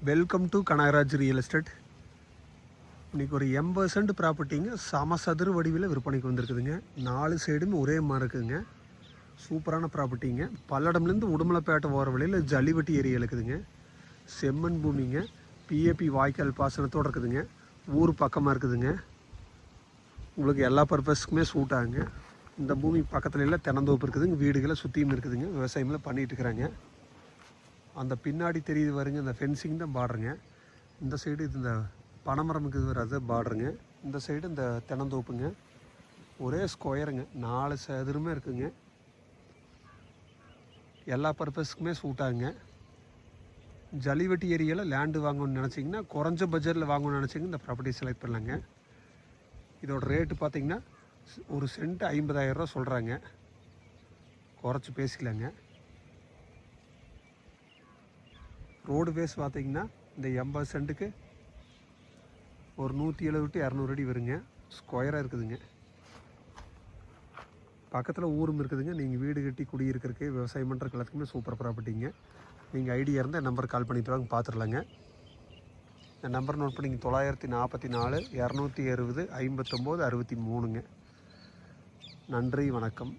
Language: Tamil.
Welcome to Kanagaraj real estate. இன்றைக்கி ஒரு 80% ப்ராப்பர்ட்டிங்க சமசதுர வடிவில் விற்பனைக்கு வந்திருக்குதுங்க. 4 சைடுமே ஒரே மாதிரி இருக்குதுங்க. சூப்பரான ப்ராப்பர்ட்டிங்க. பல்லடம்லேருந்து உடுமலைப்பேட்டை போகிற வழியில் ஜல்லிவட்டி ஏரியா இருக்குதுங்க. செம்மண் பூமிங்க. பிஏபி வாய்க்கால் பாசனத்தோடு இருக்குதுங்க. ஊர் பக்கமாக இருக்குதுங்க. உங்களுக்கு எல்லா பர்பஸ்க்குமே சூட் ஆகுங்க. இந்த பூமி பக்கத்துல எல்லாம் தென்னந்தோப்பு இருக்குதுங்க. வீடுகளை சுற்றியும் இருக்குதுங்க. விவசாயமெல்லாம் பண்ணிகிட்டு இருக்கிறாங்க. அந்த பின்னாடி தெரியுது வருங்க, இந்த ஃபென்சிங் தான் பார்டருங்க. இந்த சைடு இது இந்த பனைமரம் இருக்குது வராது பார்டருங்க. இந்த சைடு இந்த தென்னந்தோப்புங்க. ஒரே ஸ்கொயருங்க. 4 சதுரமே இருக்குதுங்க. எல்லா பர்பஸ்க்குமே சூட் ஆகுங்க. ஜல்லிவட்டி ஏரியாவில் லேண்டு வாங்கணும்னு நினச்சிங்கன்னா, குறைஞ்ச பட்ஜெட்டில் வாங்கணும்னு நினச்சிங்கன்னா இந்த ப்ராப்பர்ட்டி செலக்ட் பண்ணலாங்க. இதோட ரேட்டு பார்த்திங்கன்னா ஒரு சென்ட் 50,000 ரூபா சொல்கிறாங்க. குறைச்சி பேசிக்கலாங்க. ரோடு பேஸ் பார்த்திங்கன்னா இந்த 80 சென்ட்டுக்கு ஒரு 170 to 200 அடி வருங்க. ஸ்கொயராக இருக்குதுங்க. பக்கத்தில் ஊரும் இருக்குதுங்க. நீங்கள் வீடு கட்டி குடியிருக்கிறதுக்கு விவசாயம் பண்ணுறதுக்கு எல்லாத்துக்குமே சூப்பர் ப்ராப்பர்ட்டிங்க. நீங்கள் ஐடியா இருந்தால் நம்பர் கால் பண்ணிட்டு வாங்க, பார்த்துடலாங்க. இந்த நம்பர் நோட் பண்ணிங்க. 944 260 59 63ங்க. நன்றி, வணக்கம்.